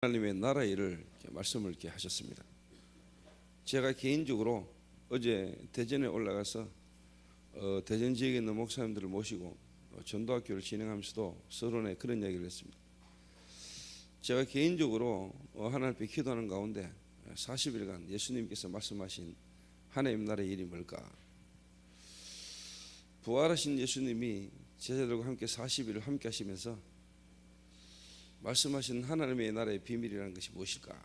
하나님의 나라 일을 이렇게 말씀을 이렇게 하셨습니다. 제가 개인적으로 어제 대전에 올라가서 대전 지역에 있는 목사님들을 모시고 전도학교를 진행하면서도 서론에 그런 이야기를 했습니다. 제가 개인적으로 하나님 앞에 기도하는 가운데 40일간 예수님께서 말씀하신 하나님 나라의 일이 뭘까? 부활하신 예수님이 제자들과 함께 40일을 함께 하시면서 말씀하신 하나님의 나라의 비밀이라는 것이 무엇일까?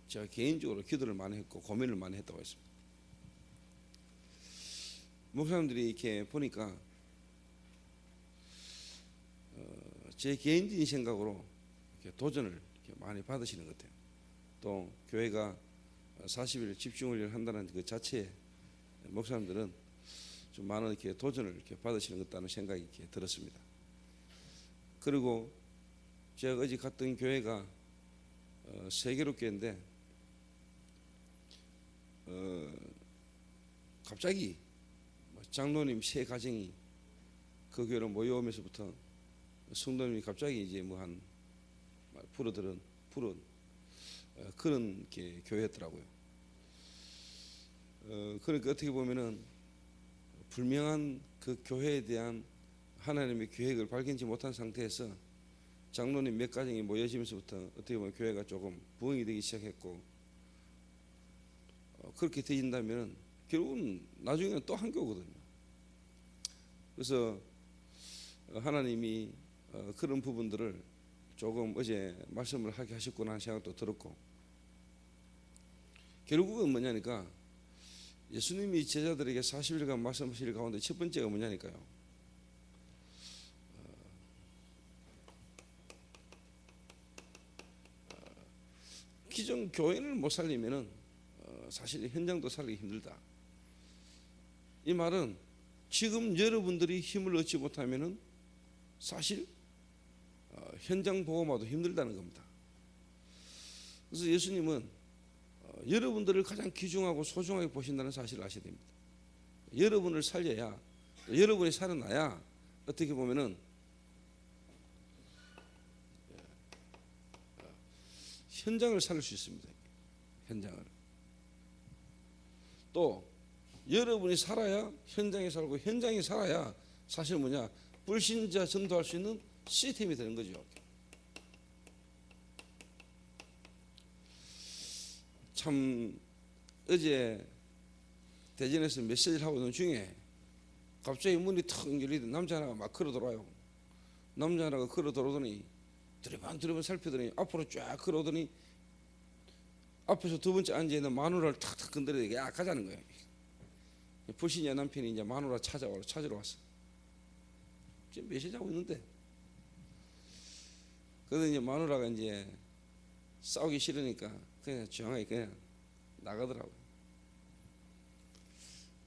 제가 개인적으로 기도를 많이 했고 고민을 많이 했다고 했습니다. 목사님들이 이렇게 보니까 제 개인적인 생각으로 이렇게 도전을 이렇게 많이 받으시는 것 같아요. 또 교회가 40일 집중을 한다는 그 자체에 목사님들은 좀 많은 이렇게 도전을 이렇게 받으시는 것 같다는 생각이 이렇게 들었습니다. 그리고 제가 어제 갔던 교회가 세계로 교회인데 갑자기 장로님 세 가정이 그 교회로 모여오면서부터 성도님이 갑자기 이제 뭐 한 푸른 그런 이렇게 교회였더라고요. 그러니까 어떻게 보면은 분명한 그 교회에 대한 하나님의 계획을 발견치 못한 상태에서 장로님 몇 가정이 모여지면서부터 어떻게 보면 교회가 조금 부흥이 되기 시작했고, 그렇게 되진다면 결국은 나중에는 또 한 교거든요. 그래서 하나님이 그런 부분들을 조금 어제 말씀을 하게 하셨구나 하는 생각도 들었고, 결국은 뭐냐니까 예수님이 제자들에게 40일간 말씀하실 가운데 첫 번째가 뭐냐니까요. 기존 교회를 못 살리면은 사실 현장도 살리기 힘들다. 이 말은 지금 여러분들이 힘을 얻지 못하면은 사실 현장 보호마도 힘들다는 겁니다. 그래서 예수님은 여러분들을 가장 귀중하고 소중하게 보신다는 사실을 아셔야 됩니다. 여러분을 살려야, 여러분이 살아나야 어떻게 보면은 현장을 살릴 수 있습니다. 현장을. 또 여러분이 살아야 현장에 살고, 현장이 살아야 사실 뭐냐, 불신자 전도할 수 있는 시스템이 되는 거죠. 참 어제 대전에서 메시지를 하고 있는 중에 갑자기 문이 턱 열리더니 남자 하나가 막 걸어 들어와요. 남자 하나가 걸어 들어오더니 두리번 살피더니 앞으로 쫙 걸어오더니 앞에서 두 번째 앉아있는 마누라를 탁탁 건드리게 야 가자는 거예요. 불신자 남편이 이제 마누라 찾으러 왔어. 지금 메시지 하고 있는데, 그래서 이제 마누라가 이제 싸우기 싫으니까 그냥 조용하게 그냥 나가더라고요.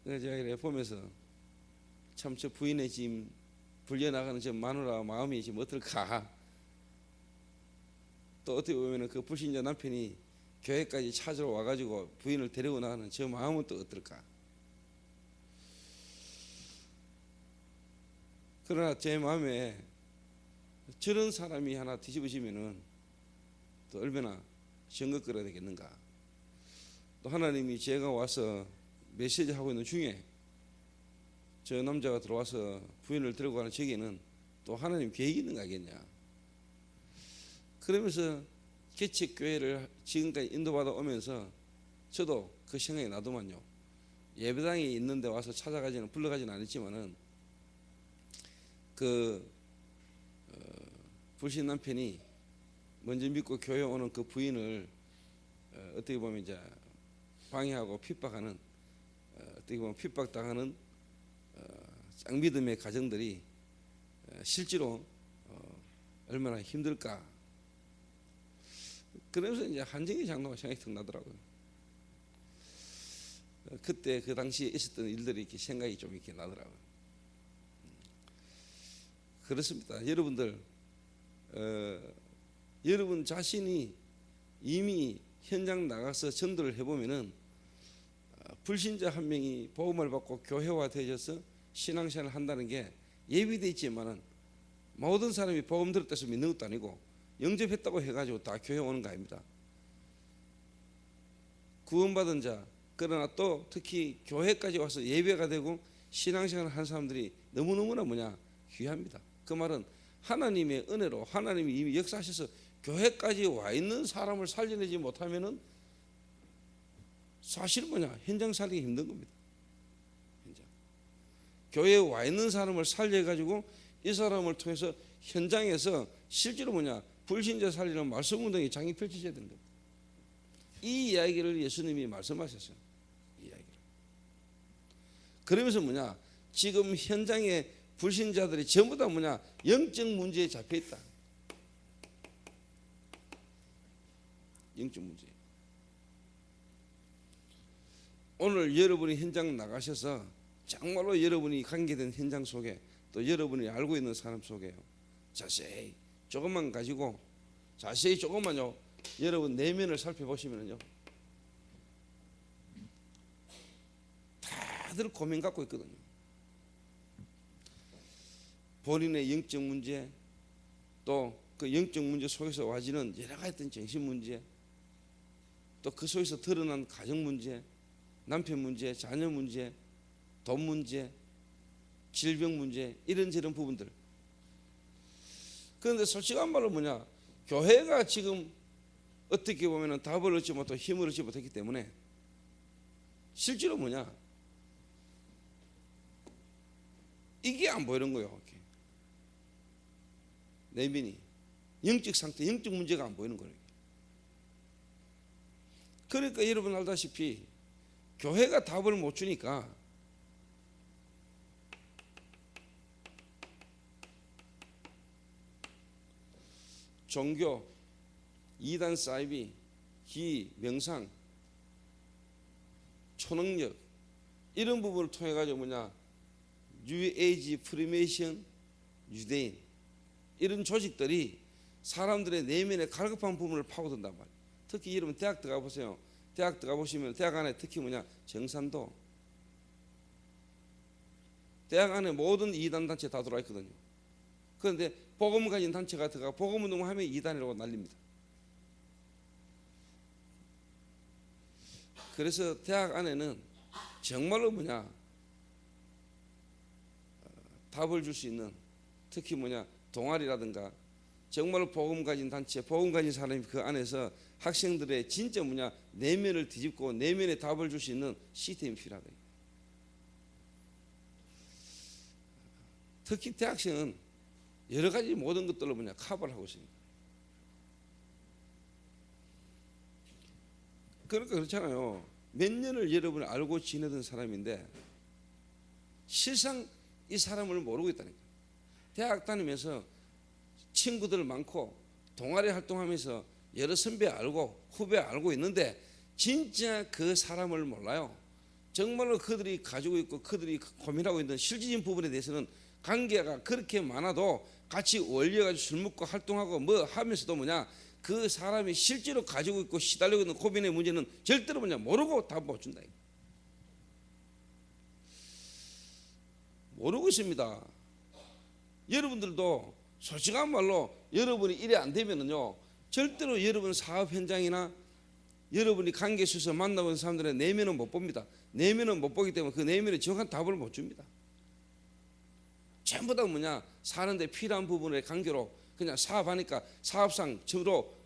그래서 제가 이렇게 보면서 참 저 부인의 지금 불려나가는 저 마누라 마음이 지금 어떨까. 또 어떻게 보면 그 불신자 남편이 교회까지 찾으러 와가지고 부인을 데리고 나가는 저 마음은 또 어떨까. 그러나 제 마음에 저런 사람이 하나 뒤집어지면은 또 얼마나 정극거려야 되겠는가. 또 하나님이 제가 와서 메시지 하고 있는 중에 저 남자가 들어와서 부인을 데리고 가는 저기에는 또 하나님 계획이 있는 거 아니겠냐. 그러면서 개척교회를 지금까지 인도받아 오면서 저도 그 생각이 나더만요. 예배당에 있는데 와서 불러가지는 않았지만은 불신 남편이 먼저 믿고 교회 오는 그 부인을 어떻게 보면 이제 방해하고 핍박하는, 어떻게 보면 핍박당하는 짱믿음의 가정들이 실제로 얼마나 힘들까. 그러면서 이제 한정희 장로가 생각이 탁 나더라고요. 그때 그 당시에 있었던 일들이 이렇게 생각이 좀 이렇게 나더라고요. 그렇습니다. 여러분들, 여러분 자신이 이미 현장 나가서 전도를 해보면은 불신자 한 명이 복음을 받고 교회화 되어서 신앙생활을 한다는 게 예비되어 있지만은 모든 사람이 복음 들었다 해서 믿는 것도 아니고 영접했다고 해가지고 다 교회 오는 거 아닙니다. 구원받은 자, 그러나 또 특히 교회까지 와서 예배가 되고 신앙생활을 한 사람들이 너무너무나 귀합니다. 그 말은 하나님의 은혜로 하나님이 이미 역사하셔서 교회까지 와 있는 사람을 살려내지 못하면은 사실 현장 살리기 힘든 겁니다. 현장. 교회에 와 있는 사람을 살려가지고 이 사람을 통해서 현장에서 실제로 불신자 살리는 말씀 운동이 장이 펼쳐져야 되는 겁니다. 이 이야기를 예수님이 말씀하셨어요. 이 이야기를. 그러면서 지금 현장에 불신자들이 전부 다 영적 문제에 잡혀 있다. 영적 문제. 오늘 여러분이 현장 나가셔서 정말로 여러분이 관계된 현장 속에 또 여러분이 알고 있는 사람 속에 자세히 조금만 가지고 자세히 조금만요 여러분 내면을 살펴보시면요 다들 고민 갖고 있거든요. 본인의 영적 문제 또 그 영적 문제 속에서 와지는 여러 가지 어떤 정신 문제 또 그 속에서 드러난 가정 문제 남편 문제 자녀 문제 돈 문제 질병 문제 이런저런 부분들. 그런데 솔직한 말로 교회가 지금 어떻게 보면 답을 얻지 못하고 힘을 얻지 못했기 때문에 실제로 이게 안 보이는 거예요. 이렇게. 내면이 영적 상태, 영적 문제가 안 보이는 거예요. 그러니까 여러분 알다시피 교회가 답을 못 주니까 종교, 이단 사이비, 기, 명상, 초능력 이런 부분을 통해 가지고 뉴에이지, 프리메이션, 유대인 이런 조직들이 사람들의 내면의 갈급한 부분을 파고든단 말이에요. 특히 여러분 대학 들어가 보세요. 대학 들어가 보시면 대학 안에 특히 정산도 대학 안에 모든 이단 단체 다 들어와 있거든요. 그런데 복음 가진 단체가 들어가 복음 운동하면 이단이라고 난립니다. 그래서 대학 안에는 정말로 답을 줄 수 있는 특히 동아리라든가 정말로 복음 가진 단체, 복음 가진 사람이 그 안에서 학생들의 진짜 내면을 뒤집고 내면에 답을 줄 수 있는 시스템이 필요하다. 특히 대학생은 여러 가지 모든 것들로 커버를 하고 있습니다. 그러니까 그렇잖아요. 몇 년을 여러분을 알고 지내던 사람인데 실상 이 사람을 모르고 있다니까. 대학 다니면서 친구들 많고 동아리 활동하면서 여러 선배 알고 후배 알고 있는데 진짜 그 사람을 몰라요. 정말로 그들이 가지고 있고 그들이 고민하고 있는 실질적인 부분에 대해서는 관계가 그렇게 많아도 같이 어울려가지고 술 먹고 활동하고 하면서도 그 사람이 실제로 가지고 있고 시달리고 있는 고민의 문제는 절대로 모르고 답 못 준다. 모르고 있습니다. 여러분들도 솔직한 말로 여러분이 이래 안 되면은요 절대로 여러분 사업 현장이나 여러분이 관계 속에서 만나본 사람들의 내면은 못 봅니다. 내면은 못 보기 때문에 그 내면에 정확한 답을 못 줍니다. 전부 다 사는데 필요한 부분의 관계로 그냥 사업하니까 사업상 저로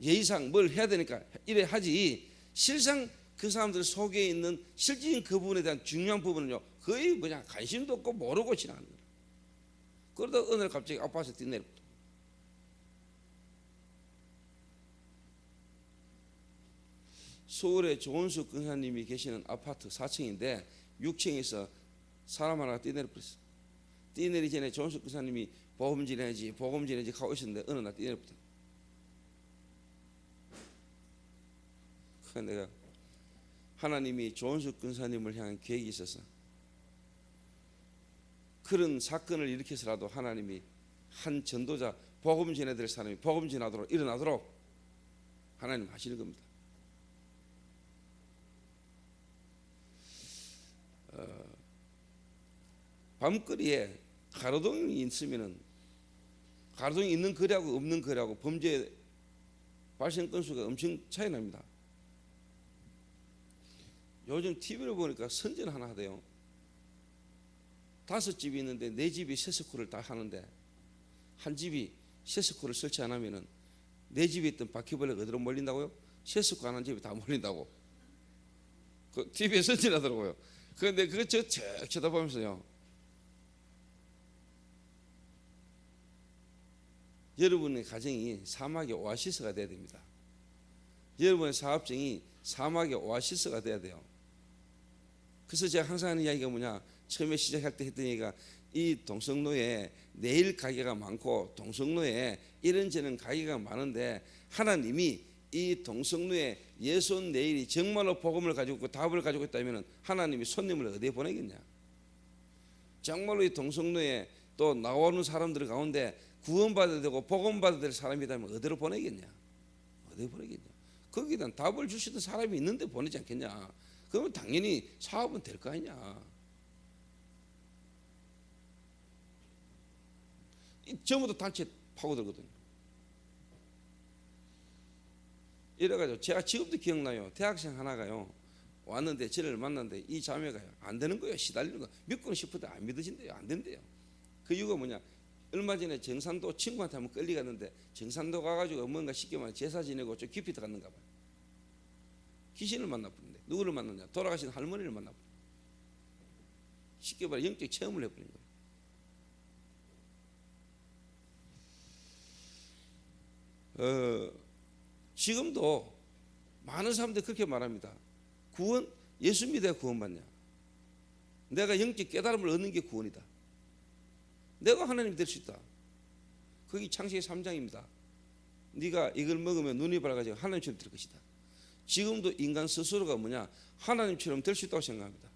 예의상 뭘 해야 되니까 이래 하지 실상 그 사람들 속에 있는 실질적인 그 부분에 대한 중요한 부분은요 거의 관심도 없고 모르고 지나가는 거예요. 그러다 어느 날 갑자기 아파서 뛰내렸다. 서울에 조은숙 근사님이 계시는 아파트 4층인데 6층에서 사람 하나가 뛰내려버렸어. 뛰내리기 전에 조은숙 근사님이 복음 전해야지 하고 있었는데 어느 날 뛰내려버렸다. 그래서 내가 하나님이 조은숙 근사님을 향한 계획이 있어서 그런 사건을 일으켜서라도 하나님이 한 전도자 복음 전해야 될 사람이 복음 전하도록 일어나도록 하나님 하시는 겁니다. 밤거리에 가로등이 있으면은 가로등이 있는 거리하고 없는 거리하고 범죄 발생 건수가 엄청 차이 납니다. 요즘 TV를 보니까 선전 하나 하대요. 5집이 있는데 4집이 세스코를 다 하는데 한 집이 세스코를 설치 안 하면은 4집에 있던 바퀴벌레가 어디로 몰린다고요? 세스코 안 한 집이 다 몰린다고. 그 TV에 선전하더라고요. 그런데 그거 쭉 쳐다보면서요. 여러분의 가정이 사막의 오아시스가 돼야 됩니다. 여러분의 사업장이 사막의 오아시스가 돼야 돼요. 그래서 제가 항상 하는 이야기가 뭐냐, 처음에 시작할 때 했던 얘기가 이 동성로에 내일 가게가 많고 동성로에 이런저런 가게가 많은데 하나님이 이 동성로에 예수온 내일이 정말로 복음을 가지고 있고 답을 가지고 있다면 하나님이 손님을 어디에 보내겠냐. 정말로 이 동성로에 또 나오는 사람들 가운데 구원받아야 되고 복음받아야 될 사람이라면 어디로 보내겠냐. 어디로 보내겠냐. 거기다 답을 주시던 사람이 있는데 보내지 않겠냐. 그러면 당연히 사업은 될 거 아니냐. 전부 다 단체 파고들거든요. 이래가지고 제가 지금도 기억나요. 대학생 하나가요 왔는데 저를 만났는데 이 자매가요 안 되는 거예요. 시달리는 거 믿고는 싶어도 안 믿어진대요. 안 된대요. 그 이유가 뭐냐, 얼마 전에 정산도 친구한테 한번 끌려갔는데 정산도 가가지고 뭔가 쉽게 말해 제사 지내고 좀 깊이 들어갔는가 봐요. 귀신을 만나버린대. 누구를 만났냐, 돌아가신 할머니를 만나버려. 쉽게 말해 영적 체험을 해버린 거예요. 지금도 많은 사람들이 그렇게 말합니다. 구원, 예수 믿어야 구원받냐. 내가 영적 깨달음을 얻는 게 구원이다. 내가 하나님이 될 수 있다. 거기 창세기 3장입니다. 네가 이걸 먹으면 눈이 밝아지고 하나님처럼 될 것이다. 지금도 인간 스스로가 뭐냐, 하나님처럼 될 수 있다고 생각합니다.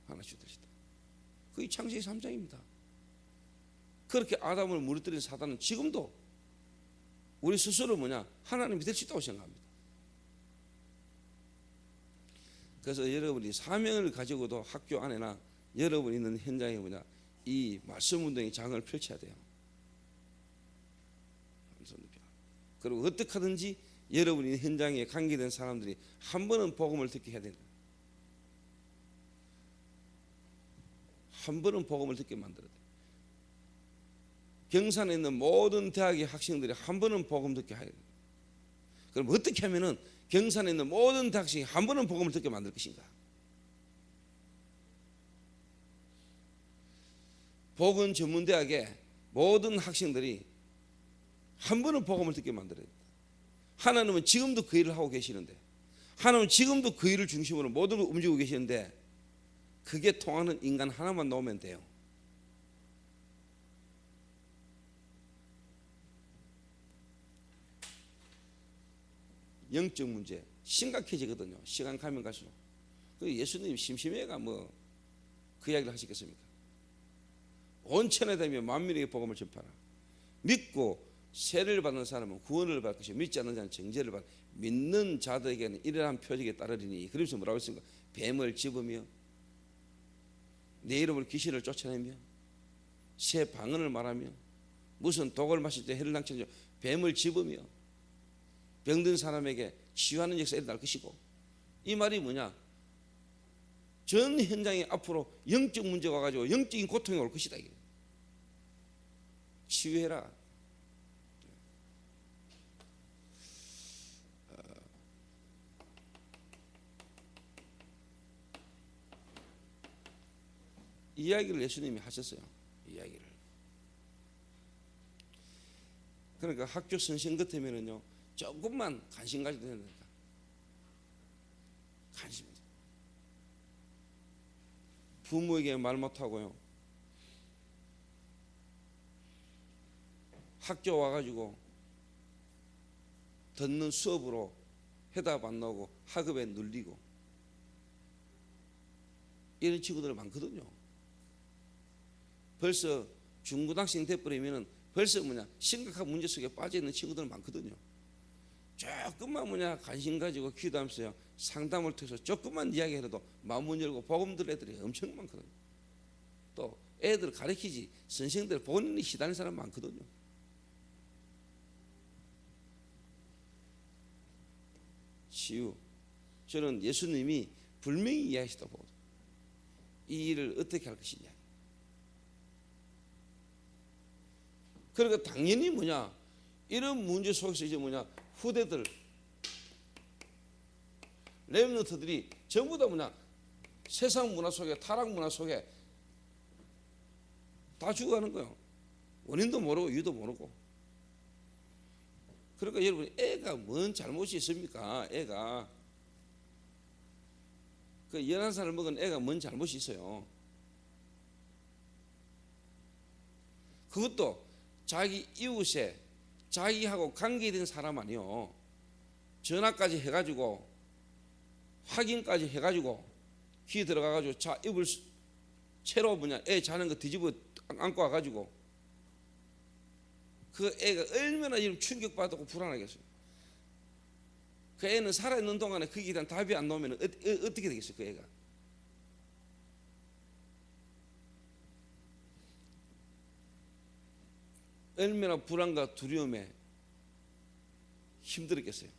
하나님처럼 될 수 있다. 거기 창세기 3장입니다. 그렇게 아담을 무너뜨린 사단은 지금도 우리 스스로 뭐냐, 하나님이 될 수 있다고 생각합니다. 그래서 여러분이 사명을 가지고도 학교 안에나 여러분이 있는 현장에 뭐냐, 이 말씀 운동의 장을 펼쳐야 돼요. 그리고 어떻게 하든지 여러분이 현장에 관계된 사람들이 한 번은 복음을 듣게 해야 된다. 한 번은 복음을 듣게 만들어야 돼요. 경산에 있는 모든 대학의 학생들이 한 번은 복음 듣게 해야 돼요. 그럼 어떻게 하면은 경산에 있는 모든 대학생이 한 번은 복음을 듣게 만들 것인가? 복음 전문대학의 모든 학생들이 한 번은 복음을 듣게 만들어야 됩니다. 하나님은 지금도 그 일을 하고 계시는데, 하나님은 지금도 그 일을 중심으로 모든 걸 움직이고 계시는데, 그게 통하는 인간 하나만 나오면 돼요. 영적 문제 심각해지거든요. 시간 가면 갈수록. 예수님 심심해가 뭐 그 이야기를 하시겠습니까? 온 천하에 다니며 만민에게 복음을 전파하라. 믿고 세례를 받는 사람은 구원을 받을 것이고 믿지 않는 자는 정죄를 받을. 믿는 자들에게는 이러한 표적에 따르리니. 그러면서 뭐라고 했습니까? 뱀을 집으며 내 이름으로 귀신을 쫓아내며 새 방언을 말하며 무슨 독을 마실 때 해를 당치며 뱀을 집으며 병든 사람에게 치유하는 역사가 일어날 것이고. 이 말이 뭐냐, 전 현장에 앞으로 영적 문제가 와가지고 영적인 고통이 올 것이다. 이게. 치유해라. 이야기를 예수님이 하셨어요. 이야기를. 그러니까 학교 선생 같으면은요 조금만 관심 가져도 된다니까. 관심. 부모에게 말 못하고요, 학교 와가지고 듣는 수업으로 해답 안 나오고 학업에 눌리고 이런 친구들 많거든요. 벌써 중고등학생 돼버리면은 벌써 뭐냐, 심각한 문제 속에 빠져 있는 친구들 많거든요. 조금만 뭐냐 관심 가지고 기도하면서요 상담을 통해서 조금만 이야기해도 마음 열고 복음 들을 애들이 엄청 많거든요. 또 애들 가르치지 선생들 본인이 시달리는 사람 많거든요. 치유. 저는 예수님이 분명히 이해하시다 보거든요. 이 일을 어떻게 할 것이냐. 그러니까 당연히 뭐냐, 이런 문제 속에서 이제 뭐냐, 후대들 렘넌트들이 전부 다 뭐냐, 세상 문화 속에, 타락 문화 속에 다 죽어가는 거예요. 원인도 모르고 이유도 모르고. 그러니까 여러분, 애가 뭔 잘못이 있습니까? 애가 그 11살을 먹은 애가 뭔 잘못이 있어요? 그것도 자기 이웃에 자기하고 관계된 사람 아니요, 전화까지 해가지고 확인까지 해가지고 귀 들어가가지고 자 입을 채로 뭐냐, 애 자는 거 뒤집어 안고 와가지고 그 애가 얼마나 이런 충격받고 불안하겠어요. 그 애는 살아있는 동안에 거기에 대한 답이 안 나오면 어떻게 되겠어요? 그 애가 얼마나 불안과 두려움에 힘들었겠어요.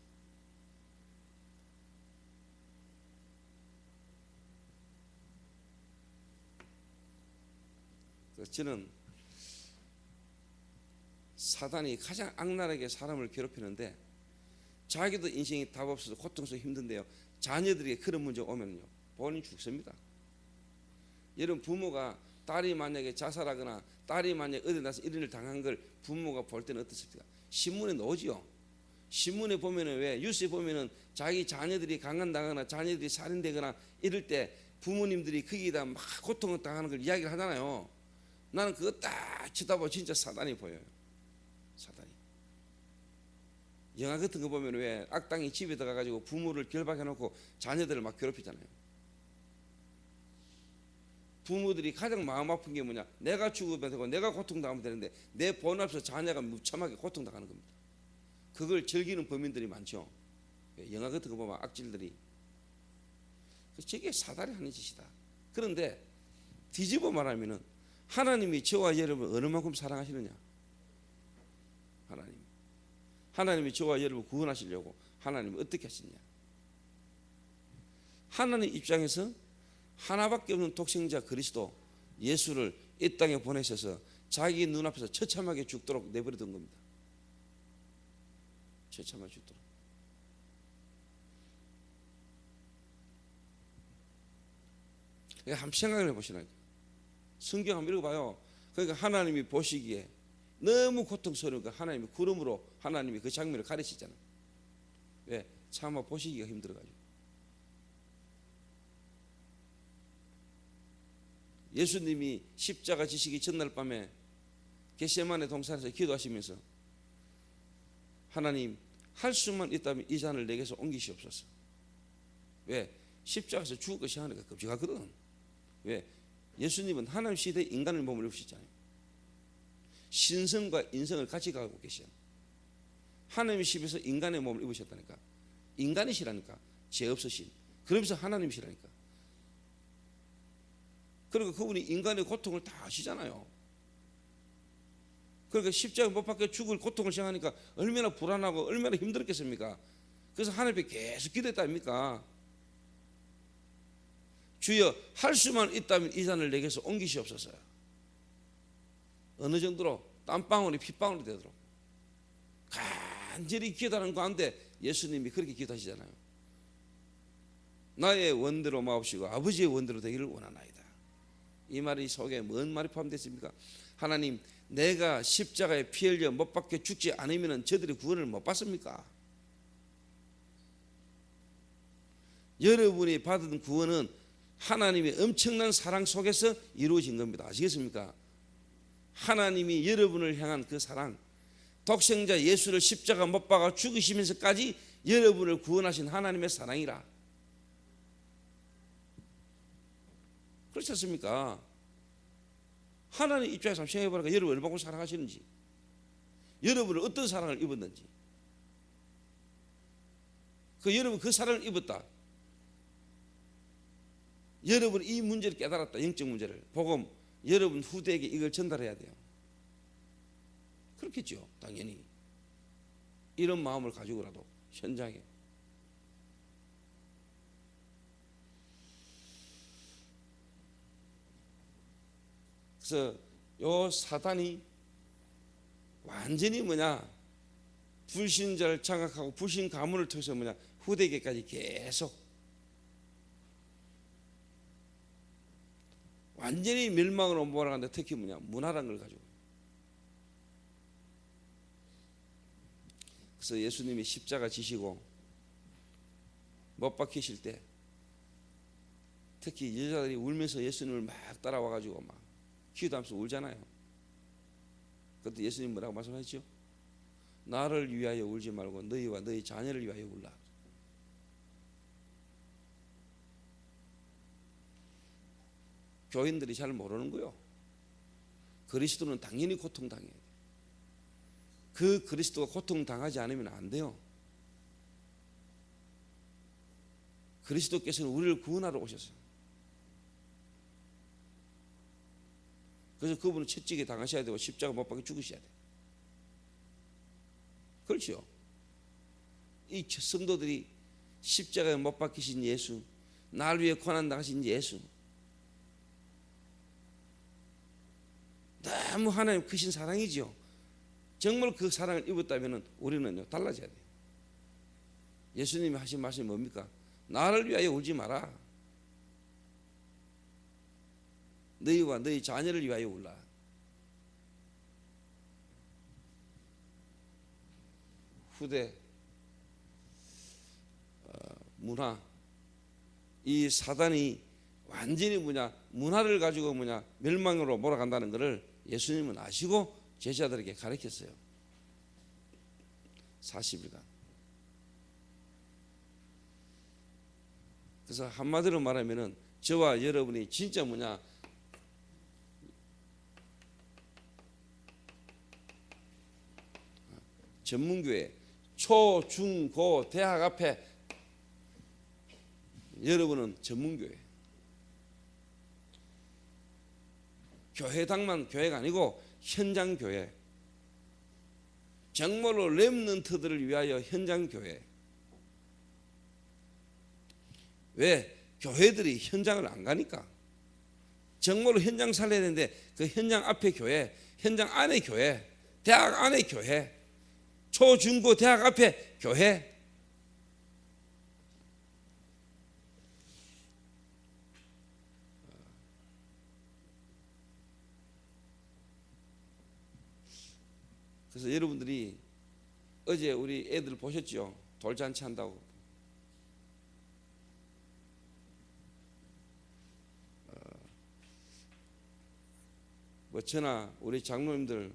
그래서 저는 사단이 가장 악랄하게 사람을 괴롭히는데, 자기도 인생이 답 없어서 고통스럽고 힘든데요, 자녀들에게 그런 문제가 오면요 본인 죽습니다. 여러분, 부모가 딸이 만약에 자살하거나 딸이 만약에 어디 나서 이런 일을 당한 걸 부모가 볼 때는 어떻습니까? 신문에 나오지요. 신문에 보면은, 왜 뉴스에 보면은 자기 자녀들이 강간당하거나 자녀들이 살인되거나 이럴 때 부모님들이 거기에다 막 고통을 당하는 걸 이야기를 하잖아요. 나는 그거 딱 쳐다보고 진짜 사단이 보여요. 사단이. 영화 같은 거 보면 왜 악당이 집에 들어가가지고 부모를 결박해놓고 자녀들을 막 괴롭히잖아요. 부모들이 가장 마음 아픈 게 뭐냐, 내가 죽으면 되고 내가 고통당하면 되는데 내 본 앞에서 자녀가 무참하게 고통당하는 겁니다. 그걸 즐기는 범인들이 많죠. 영화 같은 거 보면 악질들이. 저게 사단이 하는 짓이다. 그런데 뒤집어 말하면은 하나님이 저와 여러분을 어느 만큼 사랑하시느냐. 하나님이 저와 여러분을 구원하시려고 하나님이 어떻게 하시냐. 하나님 입장에서 하나밖에 없는 독생자 그리스도 예수를 이 땅에 보내셔서 자기 눈앞에서 처참하게 죽도록 내버려둔 겁니다. 처참하게 죽도록. 한번 생각을 해보시라니까. 성경 한번 읽어봐요. 그러니까 하나님이 보시기에 너무 고통스러우니까 하나님이 구름으로 하나님이 그 장면을 가리시잖아요. 왜? 차마 보시기가 힘들어가지고. 예수님이 십자가 지시기 전날 밤에 겟세마네 동산에서 기도하시면서, 하나님, 할 수만 있다면 이 잔을 내게서 옮기시옵소서. 왜? 십자가에서 죽을 것이 하니까 끔찍하거든. 왜? 예수님은 하나님 시대에 인간의 몸을 입으시잖아요. 신성과 인성을 같이 가지고 계셔요. 하나님의 집에서 인간의 몸을 입으셨다니까. 인간이시라니까. 죄 없으신. 그러면서 하나님이시라니까. 그러니까 그분이 인간의 고통을 다 아시잖아요. 그러니까 십자가 못 박혀 죽을 고통을 생각하니까 얼마나 불안하고 얼마나 힘들었겠습니까? 그래서 하나님께 계속 기도했다 아닙니까? 주여, 할 수만 있다면 이 잔을 내게서 옮기시옵소서. 어느 정도로? 땀방울이 핏방울이 되도록 간절히 기도하는 가운데 예수님이 그렇게 기도하시잖아요. 나의 원대로 마옵시고 아버지의 원대로 되기를 원하나이다. 이 말이 속에 뭔 말이 포함되어 있습니까? 하나님, 내가 십자가에 피 흘려 못 박혀 죽지 않으면 저들이 구원을 못 받습니까? 여러분이 받은 구원은 하나님의 엄청난 사랑 속에서 이루어진 겁니다. 아시겠습니까? 하나님이 여러분을 향한 그 사랑, 독생자 예수를 십자가 못 박아 죽으시면서까지 여러분을 구원하신 하나님의 사랑이라. 그렇지 않습니까? 하나님 입장에서 한번 생각해보니까 여러분을 얼마나 사랑하시는지, 여러분을 어떤 사랑을 입었는지. 여러분 그 사랑을 입었다. 여러분 이 문제를 깨달았다. 영적 문제를. 복음 여러분 후대에게 이걸 전달해야 돼요. 그렇겠죠, 당연히. 이런 마음을 가지고라도 현장에. 그래서 요 사단이 완전히 불신자를 장악하고 불신 가문을 통해서 후대에게까지 계속 완전히 멸망으로 몰아가는데, 특히 문화라는 걸 가지고. 그래서 예수님이 십자가 지시고 못 박히실 때 특히 여자들이 울면서 예수님을 막 따라와 가지고 막 기도하면서 울잖아요. 그때 예수님 뭐라고 말씀하셨죠? 나를 위하여 울지 말고 너희와 너희 자녀를 위하여 울라. 교인들이 잘 모르는 거요. 그리스도는 당연히 고통당해야 돼. 그 그리스도가 고통당하지 않으면 안 돼요. 그리스도께서는 우리를 구원하러 오셨어요. 그래서 그분은 채찍에 당하셔야 되고 십자가 못 박혀 죽으셔야 돼요. 그렇죠? 이 성도들이 십자가에 못 박히신 예수, 날 위해 고난당하신 예수, 너무 하나님 크신 사랑이죠. 정말 그 사랑을 입었다면 우리는요 달라져야 돼요. 예수님이 하신 말씀이 뭡니까? 나를 위하여 울지 마라. 너희와 너희 자녀를 위하여 울라. 후대 문화, 이 사단이 완전히 문화를 가지고 멸망으로 몰아간다는 것을 예수님은 아시고 제자들에게 가르쳤어요. 40일간. 그래서 한마디로 말하면은 저와 여러분이 진짜 전문교회 초, 중, 고, 대학 앞에 여러분은 전문교회. 교회당만 교회가 아니고 현장교회. 정말로 렘넌트들을 위하여 현장교회. 왜? 교회들이 현장을 안 가니까. 정말로 현장 살려야 되는데 그 현장 앞에 교회, 현장 안에 교회, 대학 안에 교회, 초, 중, 고, 대학 앞에 교회. 그래서 여러분들이 어제 우리 애들 보셨죠? 돌잔치 한다고. 저나 우리 장로님들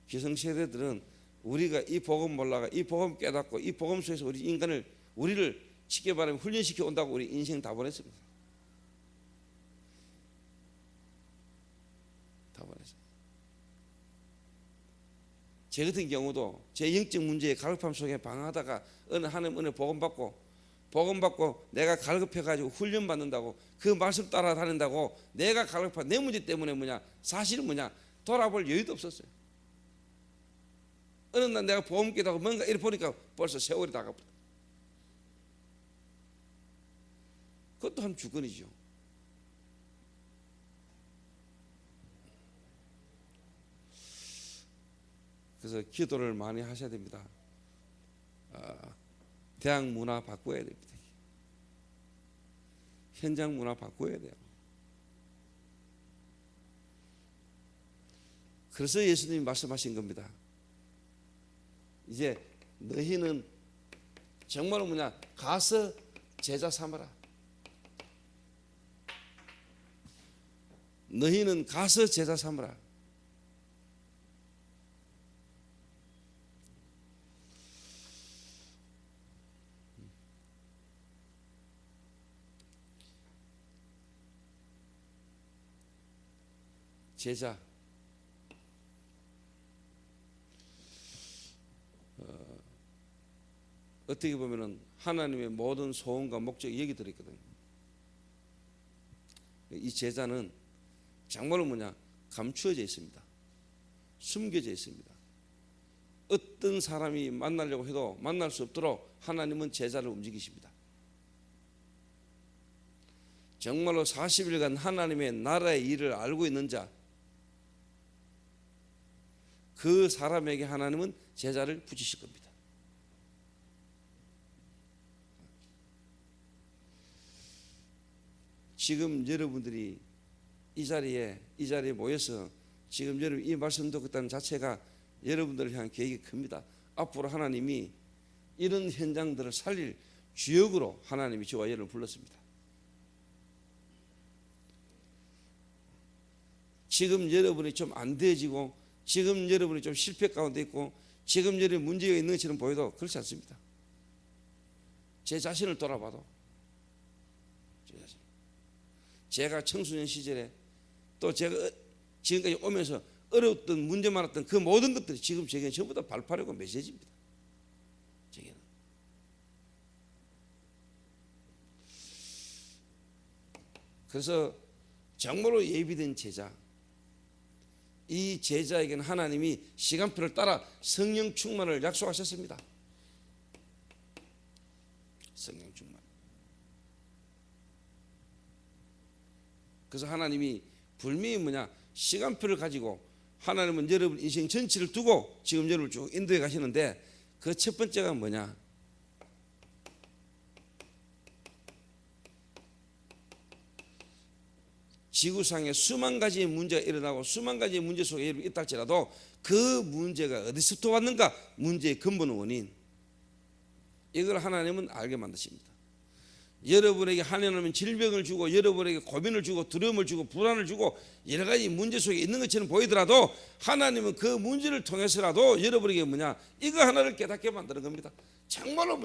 기성세대들은 우리가 이 복음 몰라가 이 복음 깨닫고 이 복음 속에서 우리를 쉽게 말하면 훈련시켜 온다고 우리 인생 다 보냈습니다. 다 보냈어요. 제 같은 경우도 제 영적 문제의 갈급함 속에 방황하다가 어느 하나님 은혜 복음 받고 내가 갈급해 가지고 훈련 받는다고 그 말씀 따라 다닌다고 내가 갈급한 내 문제 때문에 사실 돌아볼 여유도 없었어요. 어느 날 내가 복음 깨닫고 뭔가 이렇게 보니까 벌써 세월이 다가버렸다. 그것도 한 주권이죠. 그래서 기도를 많이 하셔야 됩니다. 대학 문화 바꿔야 됩니다. 현장 문화 바꿔야 돼요. 그래서 예수님이 말씀하신 겁니다. 이제 너희는 정말로 가서 제자 삼아라. 너희는 가서 제자 삼아라. 제자. 어떻게 보면은 하나님의 모든 소원과 목적이 여기 들어있거든요. 이 제자는 정말로 감추어져 있습니다. 숨겨져 있습니다. 어떤 사람이 만나려고 해도 만날 수 없도록 하나님은 제자를 움직이십니다. 정말로 40일간 하나님의 나라의 일을 알고 있는 자, 그 사람에게 하나님은 제자를 붙이실 겁니다. 지금 여러분들이 이 자리에 모여서 지금 여러분 이 말씀 듣겠다는 자체가 여러분들을 향한 계획이 큽니다. 앞으로 하나님이 이런 현장들을 살릴 주역으로 하나님이 저와 여러분을 불렀습니다. 지금 여러분이 좀 안 되어지고 지금 여러분이 좀 실패 가운데 있고 지금 여러분이 문제가 있는 것처럼 보여도 그렇지 않습니다. 제 자신을 돌아봐도 제가 청소년 시절에 또 제가 지금까지 오면서 어려웠던 문제 많았던 그 모든 것들이 지금 제게는 전부 다 발판이고 메시지입니다. 제게는. 그래서 정말로 예비된 제자, 이 제자에게는 하나님이 시간표를 따라 성령 충만을 약속하셨습니다. 성령 충만. 그래서 하나님이 분명히 시간표를 가지고 하나님은 여러분 인생 전체를 두고 지금 여러분을 쭉 인도해 가시는데 그 첫 번째가 뭐냐? 지구상에 수만 가지의 문제가 일어나고 수만 가지의 문제 속에 있다 할지라도 그 문제가 어디서부터 왔는가? 문제의 근본 원인, 이걸 하나님은 알게 만드십니다. 여러분에게 하나님은 질병을 주고 여러분에게 고민을 주고 두려움을 주고 불안을 주고 여러 가지 문제 속에 있는 것처럼 보이더라도 하나님은 그 문제를 통해서라도 여러분에게 이거 하나를 깨닫게 만드는 겁니다. 정말로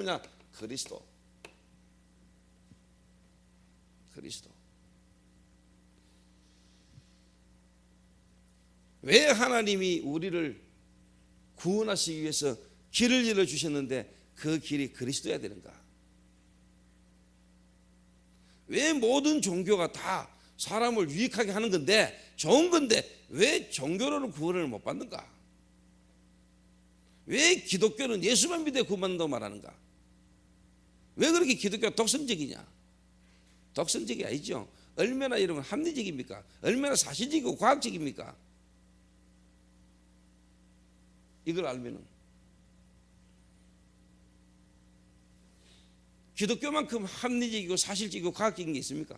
그리스도. 왜 하나님이 우리를 구원하시기 위해서 길을 열어주셨는데 그 길이 그리스도여야 되는가? 왜 모든 종교가 다 사람을 유익하게 하는 건데 좋은 건데 왜 종교로는 구원을 못 받는가? 왜 기독교는 예수만 믿어 구원받는다고 말하는가? 왜 그렇게 기독교가 독선적이냐? 독선적이 아니죠. 얼마나 이런 건 합리적입니까? 얼마나 사실적이고 과학적입니까? 이걸 알면은 기독교만큼 합리적이고 사실적이고 과학적인 게 있습니까?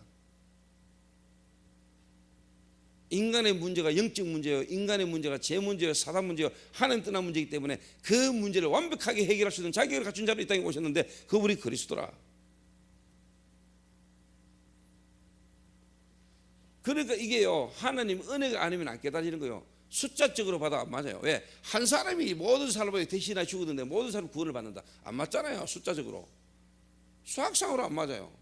인간의 문제가 영적 문제요, 인간의 문제가 제 문제요, 사단 문제요, 하나님 떠난 문제이기 때문에 그 문제를 완벽하게 해결할 수 있는 자격을 갖춘 자로 이 땅에 오셨는데 그분이 그리스도라. 그러니까 이게요, 하나님 은혜가 아니면 안 깨달아지는 거예요. 숫자적으로 봐도 안 맞아요. 왜? 한 사람이 모든 사람을 대신하여 죽었는데 모든 사람이 구원을 받는다. 안 맞잖아요. 숫자적으로. 수학상으로 안 맞아요.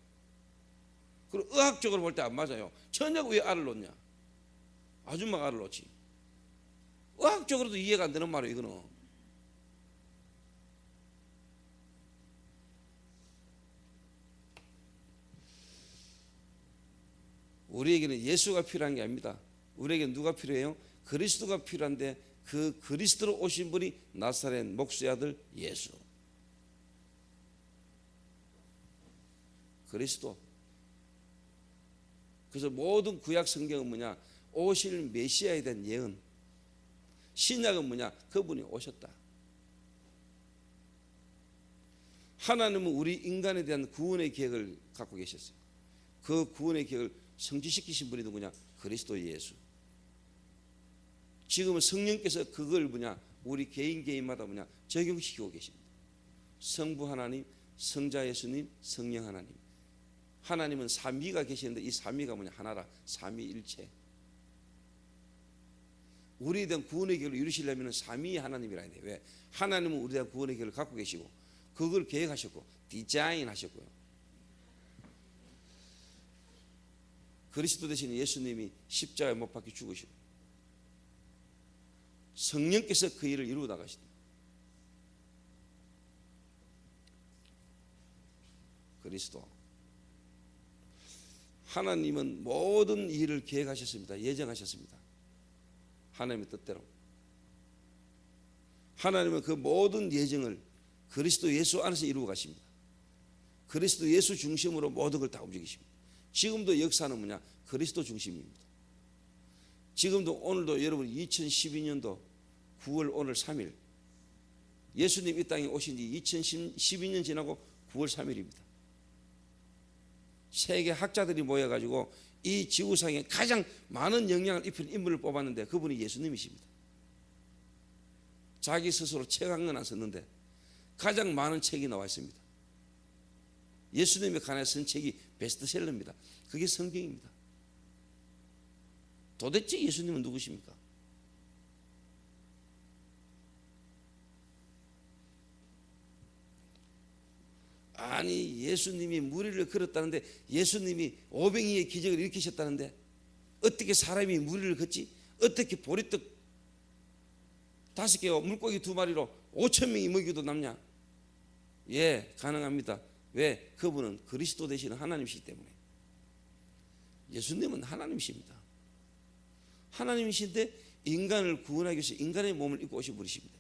그리고 의학적으로 볼 때 안 맞아요. 천녀가 왜 알을 놓냐? 아줌마가 알을 놓지. 의학적으로도 이해가 안 되는 말이에요. 이거는. 우리에게는 예수가 필요한 게 아닙니다. 우리에게는 누가 필요해요? 그리스도가 필요한데 그 그리스도로 오신 분이 나사렛 목수의 아들 예수. 그리스도. 그래서 모든 구약 성경은 오실 메시아에 대한 예언. 신약은 그분이 오셨다. 하나님은 우리 인간에 대한 구원의 계획을 갖고 계셨어요. 그 구원의 계획을 성취시키신 분이 누구냐? 그리스도 예수. 지금은 성령께서 그걸 우리 개인마다 적용시키고 계십니다. 성부 하나님, 성자 예수님, 성령 하나님. 하나님은 삼위가 계시는데 이 삼위가 하나라. 삼위일체. 우리에 대한 구원의 계획을 이루시려면 삼위 하나님이라 해야 돼요. 왜? 하나님은 우리에 대한 구원의 계획을 갖고 계시고 그걸 계획하셨고 디자인하셨고요. 그리스도 대신 예수님이 십자가에 못 박혀 죽으시고 성령께서 그 일을 이루어 나가시다. 그리스도. 하나님은 모든 일을 계획하셨습니다. 예정하셨습니다. 하나님의 뜻대로. 하나님은 그 모든 예정을 그리스도 예수 안에서 이루어 가십니다. 그리스도 예수 중심으로 모든 걸 다 움직이십니다. 지금도 역사는 뭐냐? 그리스도 중심입니다. 지금도 오늘도 여러분 2012년도 9월 오늘 3일 예수님 이 땅에 오신 지 2012년 지나고 9월 3일입니다. 세계 학자들이 모여가지고 이 지구상에 가장 많은 영향을 입힌 인물을 뽑았는데 그분이 예수님이십니다. 자기 스스로 책 한 권 안 썼는데 가장 많은 책이 나와 있습니다. 예수님에 관해 쓴 책이 베스트셀러입니다. 그게 성경입니다. 도대체 예수님은 누구십니까? 아니 예수님이 무리를 걸었다는데 예수님이 오병이의 기적을 일으키셨다는데 어떻게 사람이 무리를 걷지? 어떻게 보리떡 5개와 물고기 2마리로 5,000명이 먹이도 남냐? 예, 가능합니다. 왜? 그분은 그리스도 되시는 하나님이시기 때문에. 예수님은 하나님이십니다. 하나님이신데 인간을 구원하기 위해서 인간의 몸을 입고 오신 분이십니다.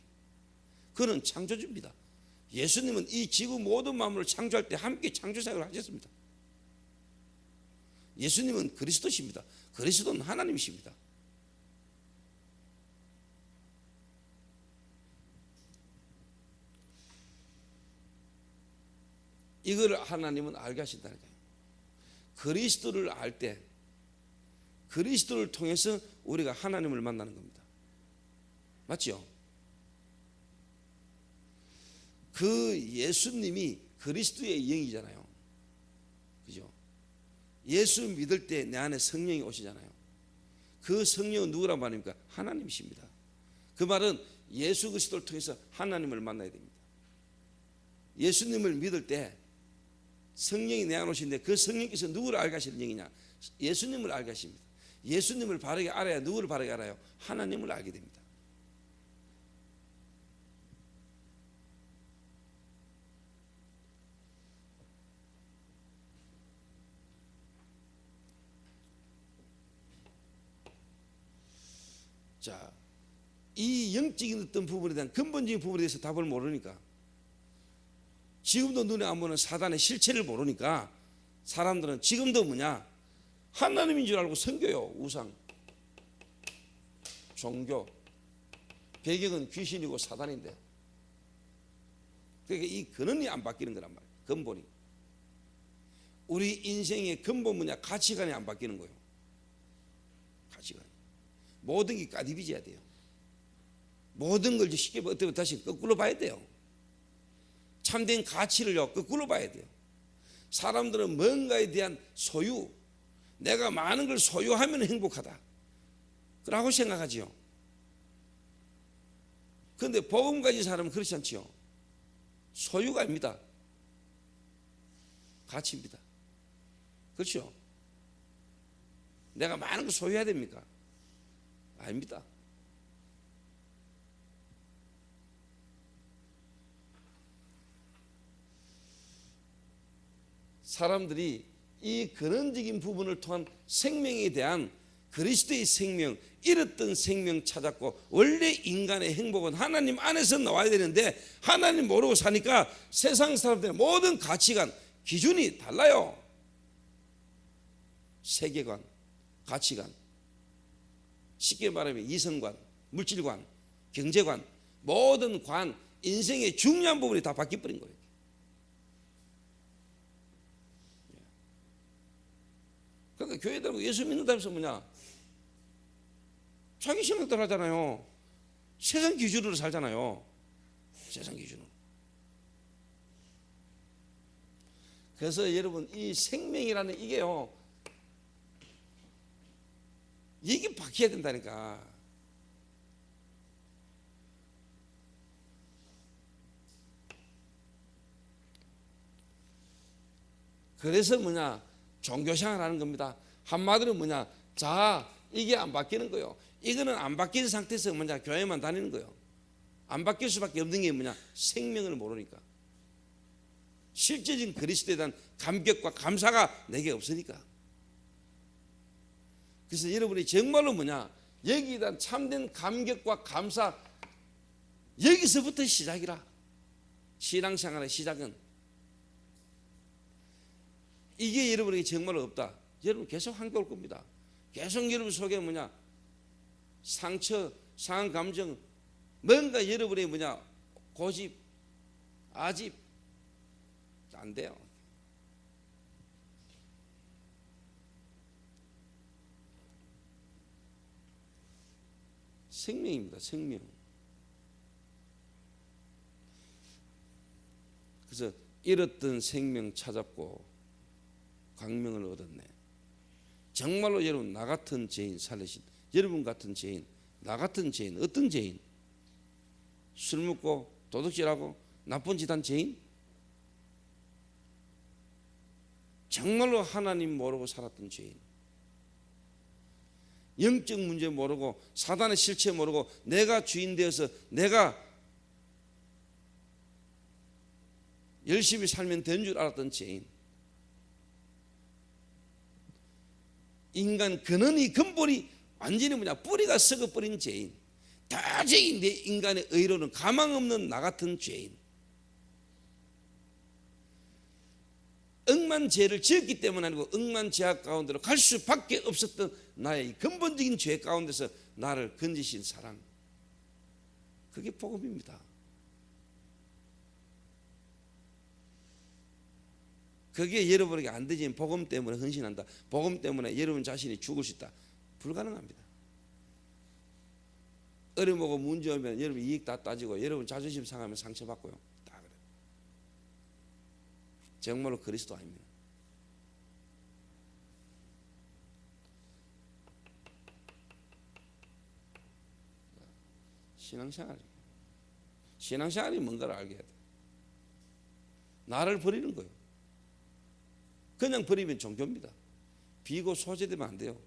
그는 창조주입니다. 예수님은 이 지구 모든 만물을 창조할 때 함께 창조사역을 하셨습니다. 예수님은 그리스도십니다. 그리스도는 하나님이십니다. 이걸 하나님은 알게 하신다니까요. 그리스도를 알 때 그리스도를 통해서 우리가 하나님을 만나는 겁니다. 맞죠? 그 예수님이 그리스도의 영이잖아요. 그죠? 예수 믿을 때 내 안에 성령이 오시잖아요. 그 성령은 누구란 말입니까? 하나님이십니다. 그 말은 예수 그리스도를 통해서 하나님을 만나야 됩니다. 예수님을 믿을 때 성령이 내 안에 오시는데 그 성령께서 누구를 알게 하시는 영이냐? 예수님을 알게 하십니다. 예수님을 바르게 알아야 누구를 바르게 알아요? 하나님을 알게 됩니다. 자, 이 영적인 어떤 부분에 대한 근본적인 부분에 대해서 답을 모르니까 지금도 눈에 안 보는 사단의 실체를 모르니까 사람들은 지금도 뭐냐? 하나님인 줄 알고 섬겨요. 우상, 종교, 배경은 귀신이고 사단인데 그러니까 이 근원이 안 바뀌는 거란 말이에요. 근본이. 우리 인생의 근본 뭐냐? 가치관이 안 바뀌는 거예요. 가치관. 모든 게 까디비져야 돼요. 모든 걸 쉽게 어떻게 다시 거꾸로 봐야 돼요. 참된 가치를요 거꾸로 봐야 돼요. 사람들은 뭔가에 대한 소유, 내가 많은 걸 소유하면 행복하다 그라고 생각하지요. 그런데 복음 가진 사람은 그렇지 않지요. 소유가 아닙니다. 가치입니다. 그렇죠? 내가 많은 걸 소유해야 됩니까? 아닙니다. 사람들이 이 근원적인 부분을 통한 생명에 대한 그리스도의 생명, 잃었던 생명 찾았고 원래 인간의 행복은 하나님 안에서 나와야 되는데 하나님 모르고 사니까 세상 사람들의 모든 가치관, 기준이 달라요. 세계관, 가치관, 쉽게 말하면 이성관, 물질관, 경제관, 모든 관, 인생의 중요한 부분이 다 바뀌어버린 거예요. 그러니까 교회들하고 예수 믿는다면서 뭐냐? 자기 생각대로 하잖아요. 세상 기준으로 살잖아요. 세상 기준으로. 그래서 여러분 이 생명이라는 이게요, 이게 바뀌어야 된다니까. 그래서 뭐냐? 종교생활 하는 겁니다. 한마디로 뭐냐? 자, 이게 안 바뀌는 거예요. 이거는 안 바뀐 상태에서 뭐냐? 교회만 다니는 거예요. 안 바뀔 수밖에 없는 게 뭐냐? 생명을 모르니까. 실제적인 그리스도에 대한 감격과 감사가 내게 없으니까. 그래서 여러분이 정말로 뭐냐? 여기에 대한 참된 감격과 감사, 여기서부터 시작이라. 신앙생활의 시작은. 이게 여러분에게 정말 없다, 여러분 계속 한겨울 겁니다. 계속 여러분 속에 뭐냐, 상처, 상한 감정, 뭔가 여러분의 뭐냐, 고집, 아집, 안 돼요. 생명입니다, 생명. 그래서 잃었던 생명 찾았고 광명을 얻었네. 정말로 여러분, 나 같은 죄인 살리신, 여러분 같은 죄인, 나 같은 죄인, 어떤 죄인? 술 먹고 도둑질하고 나쁜 짓 한 죄인? 정말로 하나님 모르고 살았던 죄인, 영적 문제 모르고 사단의 실체 모르고 내가 주인 되어서 내가 열심히 살면 된 줄 알았던 죄인, 인간 근원이 근본이 완전히 뭐냐, 뿌리가 썩어버린 죄인, 도저히 내 인간의 의로는 가망 없는 나 같은 죄인, 억만 죄를 지었기 때문 아니고 억만 죄악 가운데로 갈 수밖에 없었던 나의 근본적인 죄 가운데서 나를 건지신 사랑, 그게 복음입니다. 그게 여러분에게 안 되지만 복음 때문에 헌신한다, 복음 때문에 여러분 자신이 죽을 수 있다, 불가능합니다. 어려움하고 문제 오면 여러분 이익 다 따지고 여러분 자존심 상하면 상처받고요, 다 그래요. 정말로 그리스도 아닙니다. 신앙생활이 뭔가를 알게 해야 돼. 나를 버리는 거예요. 그냥 버리면 종교입니다. 비고 소재되면 안 돼요.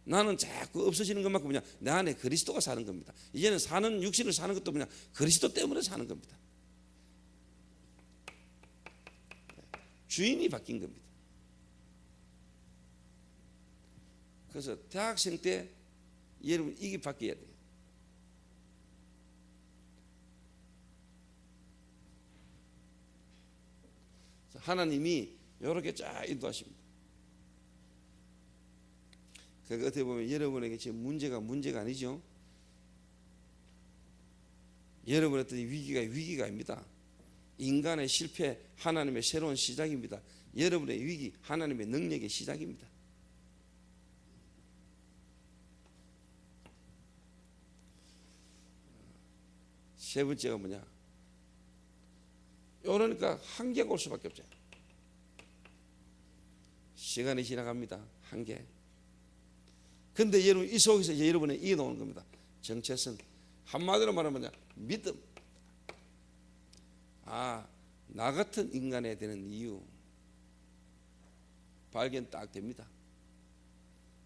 나는 자꾸 없어지는 것만큼 그냥 내 안에 그리스도가 사는 겁니다. 이제는 사는 육신을 사는 것도 그냥 그리스도 때문에 사는 겁니다. 주인이 바뀐 겁니다. 그래서 대학생 때 여러분 이게 바뀌어야 돼요. 하나님이 이렇게 쫙 인도하십니다. 그러니까 어떻게 보면 여러분에게 지금 문제가 아니죠. 여러분의 어떤 위기가 아닙니다. 인간의 실패, 하나님의 새로운 시작입니다. 여러분의 위기, 하나님의 능력의 시작입니다. 세 번째가 뭐냐? 그러니까 한계가 올 수밖에 없죠. 시간이 지나갑니다. 한계. 근데 여러분 이 속에서 이제 여러분의 이해 나오는 겁니다. 정체성. 한마디로 말하면 믿음. 아, 나 같은 인간에 되는 이유 발견 딱 됩니다.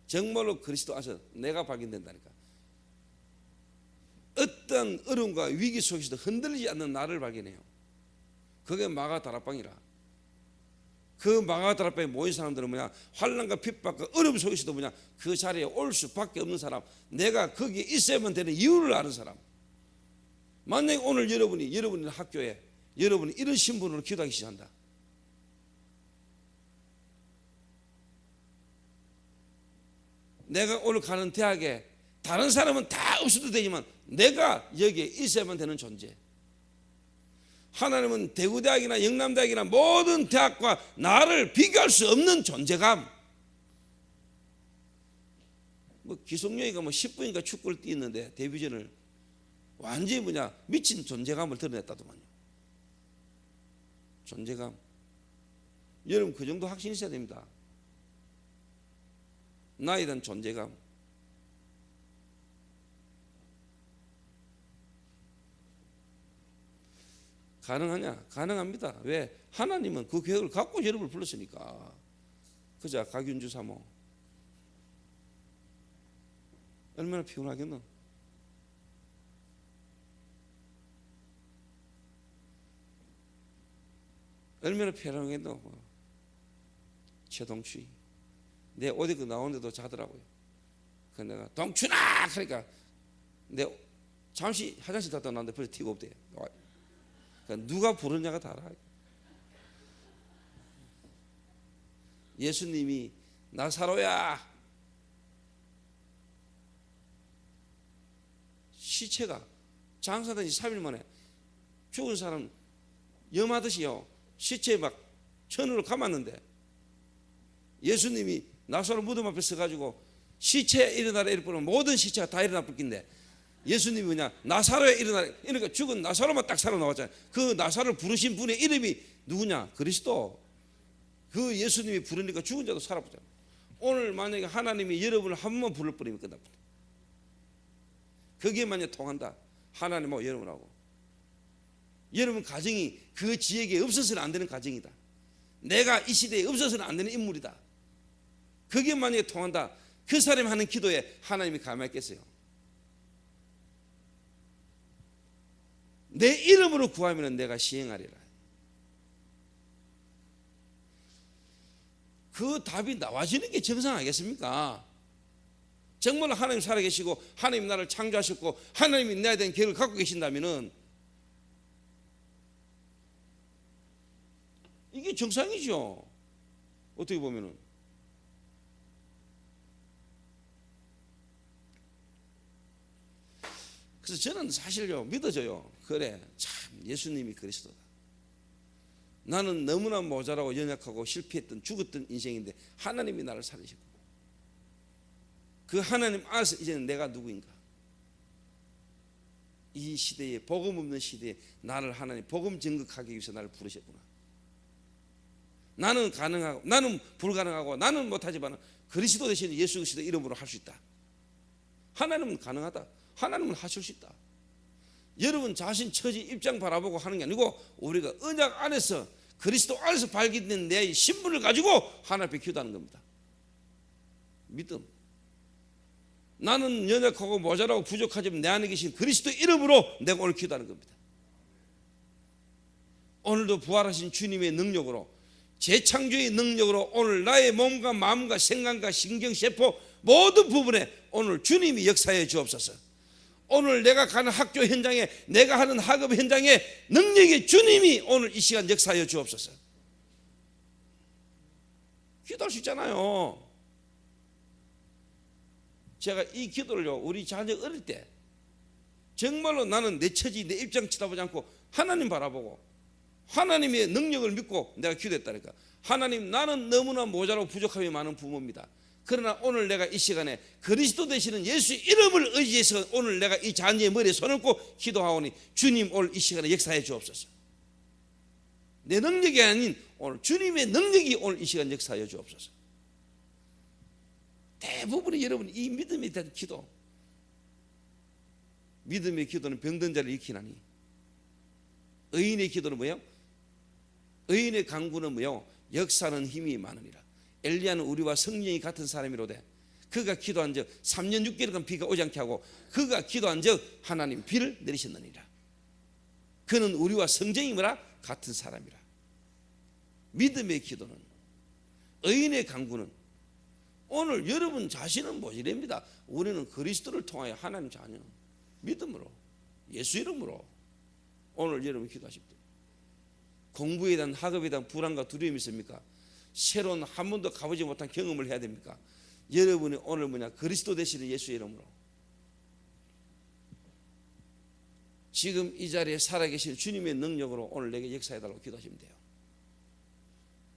정말로 그리스도 안에서 내가 발견된다니까. 어떤 어려움과 위기 속에서도 흔들리지 않는 나를 발견해요. 그게 마가다락방이라. 그 마가다락방에 모인 사람들은 뭐냐, 환난과 핍박과 어려움 속에서도 뭐냐, 그 자리에 올 수밖에 없는 사람, 내가 거기에 있어야만 되는 이유를 아는 사람. 만약에 오늘 여러분이 학교에 여러분이 이런 신분으로 기도하기 시작한다. 내가 오늘 가는 대학에 다른 사람은 다 없어도 되지만 내가 여기에 있어야만 되는 존재. 하나님은 대구대학이나 영남대학이나 모든 대학과 나를 비교할 수 없는 존재감. 기성용이가 10분인가 축구를 뛰었는데 데뷔전을 완전히 미친 존재감을 드러냈다더만요. 존재감. 여러분 그 정도 확신이 있어야 됩니다. 나에 대한 존재감. 가능하냐? 가능합니다. 왜? 하나님은 그 계획을 갖고 여러분을 불렀으니까. 그자 박윤주 사모 얼마나 피곤하겠노? 얼마나 피곤하겠노? 최동취 내 어디 나오는데도 자더라고요. 그 내가 동춘아 하니까 내 잠시 화장실 갔다 나왔는데 벌써 티가 없대. 그러니까 누가 부르냐가 다라. 예수님이 나사로야, 시체가 장사된 지 3일 만에 죽은 사람 염하듯이요 시체에 막 천으로 감았는데 예수님이 나사로 무덤 앞에 서가지고 시체 일어나라 이럴 뻔하면 모든 시체가 다 일어나 버린데 예수님이 뭐냐 나사로에 일어나라. 그러니까 죽은 나사로만 딱 살아나왔잖아요. 그 나사로를 부르신 분의 이름이 누구냐? 그리스도. 그 예수님이 부르니까 죽은 자도 살아보잖아요. 오늘 만약에 하나님이 여러분을 한 번만 불러버리면 끝납니다. 그게 만약 통한다, 하나님하고 여러분하고, 여러분 가정이 그 지역에 없어서는 안 되는 가정이다. 내가 이 시대에 없어서는 안 되는 인물이다. 그게 만약에 통한다, 그 사람이 하는 기도에 하나님이 가만히 있겠어요? 내 이름으로 구하면 내가 시행하리라. 그 답이 나와지는 게 정상 아니겠습니까? 정말로 하나님 살아계시고 하나님 나를 창조하셨고 하나님이 내야 되는 계획을 갖고 계신다면은 이게 정상이죠. 어떻게 보면은. 그래서 저는 사실요 믿어져요. 그래, 참 예수님이 그리스도다. 나는 너무나 모자라고 연약하고 실패했던 죽었던 인생인데 하나님이 나를 살리셨고, 그 하나님 안에서 이제는 내가 누구인가? 이 시대에, 복음 없는 시대에 나를 하나님 복음 전극하기 위해서 나를 부르셨구나. 나는 가능하고 나는 불가능하고 나는 못하지만 그리스도 대신 예수 그리스도 이름으로 할 수 있다. 하나님은 가능하다. 하나님은 하실 수 있다. 여러분 자신 처지 입장 바라보고 하는 게 아니고 우리가 언약 안에서 그리스도 안에서 발견된 내 신분을 가지고 하나님 앞에 기도하는 겁니다. 믿음. 나는 연약하고 모자라고 부족하지만 내 안에 계신 그리스도 이름으로 내가 오늘 기도하는 겁니다. 오늘도 부활하신 주님의 능력으로, 재창조의 능력으로 오늘 나의 몸과 마음과 생각과 신경세포 모든 부분에 오늘 주님이 역사해 주옵소서. 오늘 내가 가는 학교 현장에, 내가 하는 학업 현장에 능력의 주님이 오늘 이 시간 역사하여 주옵소서. 기도할 수 있잖아요. 제가 이 기도를요 우리 자녀 어릴 때 정말로 나는 내 처지 내 입장 쳐다보지 않고 하나님 바라보고 하나님의 능력을 믿고 내가 기도했다니까. 하나님, 나는 너무나 모자라고 부족함이 많은 부모입니다. 그러나 오늘 내가 이 시간에 그리스도 되시는 예수 이름을 의지해서 오늘 내가 이 자녀의 머리에 손을 얹고 기도하오니 주님 오늘 이 시간에 역사해 주옵소서. 내 능력이 아닌 오늘 주님의 능력이 오늘 이 시간 역사하여 주옵소서. 대부분의 여러분 이 믿음에 대한 기도, 믿음의 기도는 병든 자를 일으키나니, 의인의 기도는 뭐예요? 의인의 간구는 뭐예요? 역사는 힘이 많으니라. 엘리야는 우리와 성령이 같은 사람이로되 그가 기도한 적 3년 6개월간 비가 오지 않게 하고 그가 기도한 적 하나님 비를 내리셨느니라. 그는 우리와 성령이 뭐라? 같은 사람이라. 믿음의 기도는, 의인의 간구는, 오늘 여러분 자신은 뭐이랍니다. 우리는 그리스도를 통하여 하나님 자녀, 믿음으로 예수 이름으로 오늘 여러분 기도하십시오. 공부에 대한, 학업에 대한 불안과 두려움이 있습니까? 새로운 한 번도 가보지 못한 경험을 해야 됩니까? 여러분이 오늘 뭐냐? 그리스도 되시는 예수 이름으로 지금 이 자리에 살아계신 주님의 능력으로 오늘 내게 역사해달라고 기도하시면 돼요.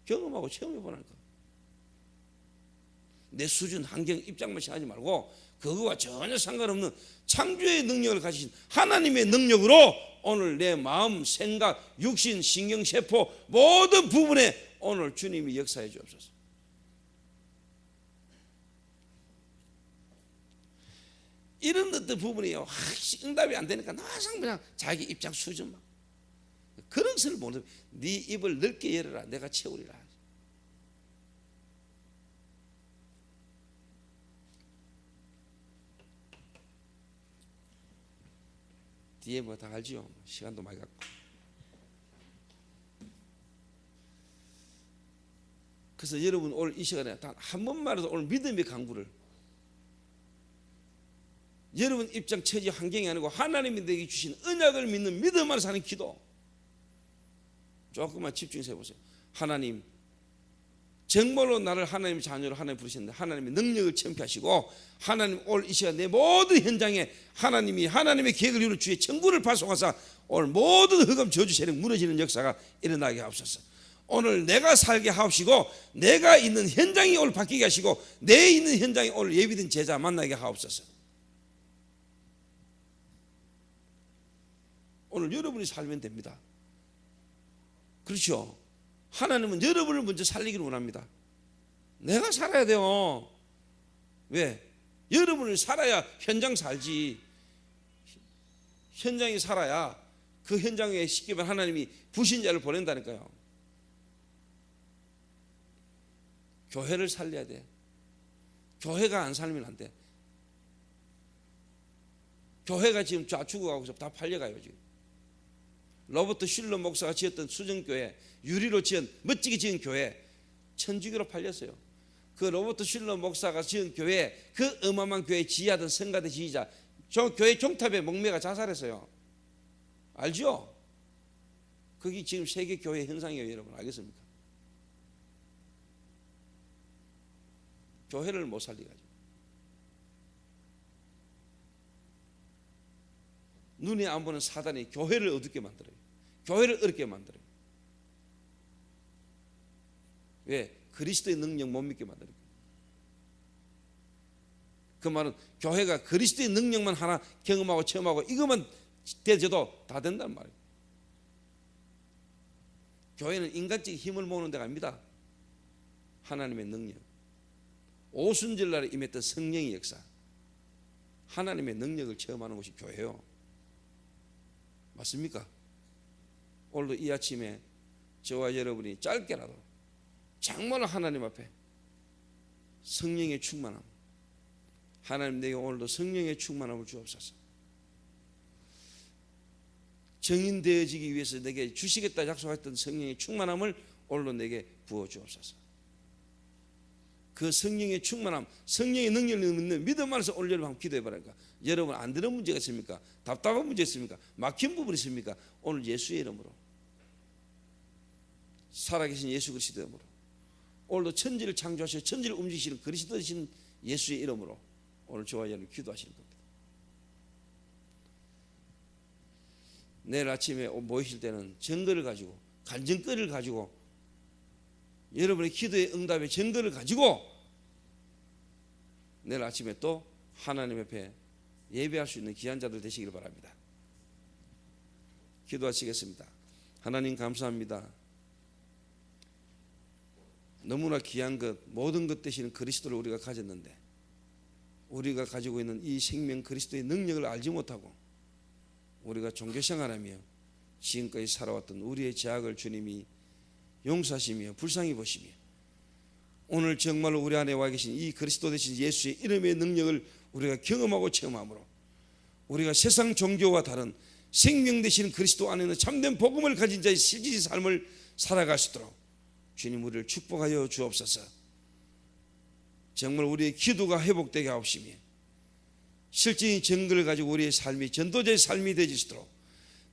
경험하고 체험해보라니까. 내 수준, 환경, 입장만 생각하지 말고 그거와 전혀 상관없는 창조의 능력을 가지신 하나님의 능력으로 오늘 내 마음, 생각, 육신, 신경세포 모든 부분에 오늘 주님이 역사해 주옵소서. 이런 어떤 부분이요 응답이 안 되니까 항상 그냥 자기 입장 수준만, 그런 것을 모르는, 네 입을 넓게 열어라 내가 채우리라. 뒤에 뭐 다 알지요. 시간도 많이 갖고. 그래서 여러분 오늘 이 시간에 단 한 번만이라도 오늘 믿음의 간구를, 여러분 입장 처지 환경이 아니고 하나님이 내게 주신 언약을 믿는 믿음 안에 사는 기도. 조금만 집중해서 해보세요. 하나님, 정말로 나를 하나님의 자녀로 하나님 부르셨는데 하나님의 능력을 체험케 하시고 하나님 오늘 이 시간 내 모든 현장에 하나님이 하나님의 계획을 이루는 주의 천국을 파송하사 오늘 모든 흑암 저주 세력 무너지는 역사가 일어나게 하옵소서. 오늘 내가 살게 하옵시고 내가 있는 현장이 오늘 바뀌게 하시고 내 있는 현장에 오늘 예비된 제자 만나게 하옵소서. 오늘 여러분이 살면 됩니다. 그렇죠? 하나님은 여러분을 먼저 살리기를 원합니다. 내가 살아야 돼요. 왜? 여러분을 살아야 현장 살지. 현장이 살아야 그 현장에 쉽게 말하면 하나님이 부신자를 보낸다니까요. 교회를 살려야 돼. 교회가 안 살면 안 돼. 교회가 지금 다 죽어가고 다 팔려가요 지금. 로버트 슐러 목사가 지었던 수정교회, 유리로 지은 멋지게 지은 교회 천주교로 팔렸어요. 그 로버트 슐러 목사가 지은 교회, 그 어마어마한 교회 지휘하던 성가대 지휘자, 저 교회 종탑에 목매가 자살했어요. 알죠? 그게 지금 세계 교회 현상이에요. 여러분 알겠습니까? 교회를 못 살리가지고 눈에 안 보는 사단이 교회를 어둡게 만들어요. 교회를 어렵게 만들어요. 왜? 그리스도의 능력 못 믿게 만들어요. 그 말은 교회가 그리스도의 능력만 하나 경험하고 체험하고 이것만 되져도 다 된다는 말이에요. 교회는 인간적인 힘을 모으는 데가 아닙니다. 하나님의 능력, 오순절날에 임했던 성령의 역사, 하나님의 능력을 체험하는 것이 교회예요. 맞습니까? 오늘도 이 아침에 저와 여러분이 짧게라도 정말 하나님 앞에 성령의 충만함, 하나님 내게 오늘도 성령의 충만함을 주옵소서. 정인 되어지기 위해서 내게 주시겠다 약속했던 성령의 충만함을 오늘도 내게 부어 주옵소서. 그 성령의 충만함, 성령의 능력을 믿는 믿음 안에서 오늘 여러분 한번 기도해 보라니까. 여러분 안 되는 문제가 있습니까? 답답한 문제 있습니까? 막힌 부분이 있습니까? 오늘 예수의 이름으로, 살아계신 예수 그리스도의 이름으로, 오늘도 천지를 창조하시고 천지를 움직이시는 그리스도 되신 예수의 이름으로 오늘 저와 여러분 기도하시는 겁니다. 내일 아침에 모이실 때는 증거를 가지고, 간증거리를 가지고, 여러분의 기도의 응답의 증거를 가지고 내일 아침에 또 하나님 앞에 예배할 수 있는 귀한 자들 되시길 바랍니다. 기도하시겠습니다. 하나님 감사합니다. 너무나 귀한 것, 모든 것 되시는 그리스도를 우리가 가졌는데 우리가 가지고 있는 이 생명 그리스도의 능력을 알지 못하고 우리가 종교생활하며 지금까지 살아왔던 우리의 죄악을 주님이 용서하시며 불쌍히 보시며 오늘 정말로 우리 안에 와 계신 이 그리스도 되신 예수의 이름의 능력을 우리가 경험하고 체험함으로 우리가 세상 종교와 다른 생명 되시는 그리스도 안에는 참된 복음을 가진 자의 실질의 삶을 살아갈 수 있도록 주님 우리를 축복하여 주옵소서. 정말 우리의 기도가 회복되게 하옵시며 실질적인 증거를 가지고 우리의 삶이 전도자의 삶이 되어지도록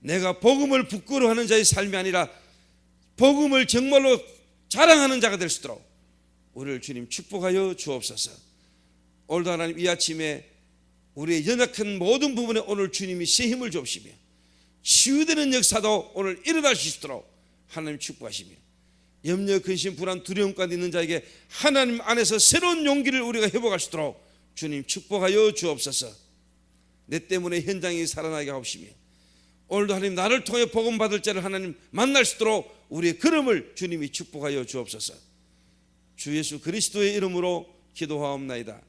내가 복음을 부끄러워하는 자의 삶이 아니라 복음을 정말로 자랑하는 자가 될 수 있도록 우리를 주님 축복하여 주옵소서. 오늘도 하나님 이 아침에 우리의 연약한 모든 부분에 오늘 주님이 새 힘을 주옵시며 치유되는 역사도 오늘 일어날 수 있도록 하나님 축복하시며 염려, 근심, 불안, 두려움 가운데 있는 자에게 하나님 안에서 새로운 용기를 우리가 회복할 수 있도록 주님 축복하여 주옵소서. 내 때문에 현장이 살아나게 하옵시며 오늘도 하나님 나를 통해 복음 받을 자를 하나님 만날 수 있도록 우리의 걸음을 주님이 축복하여 주옵소서. 주 예수 그리스도의 이름으로 기도하옵나이다.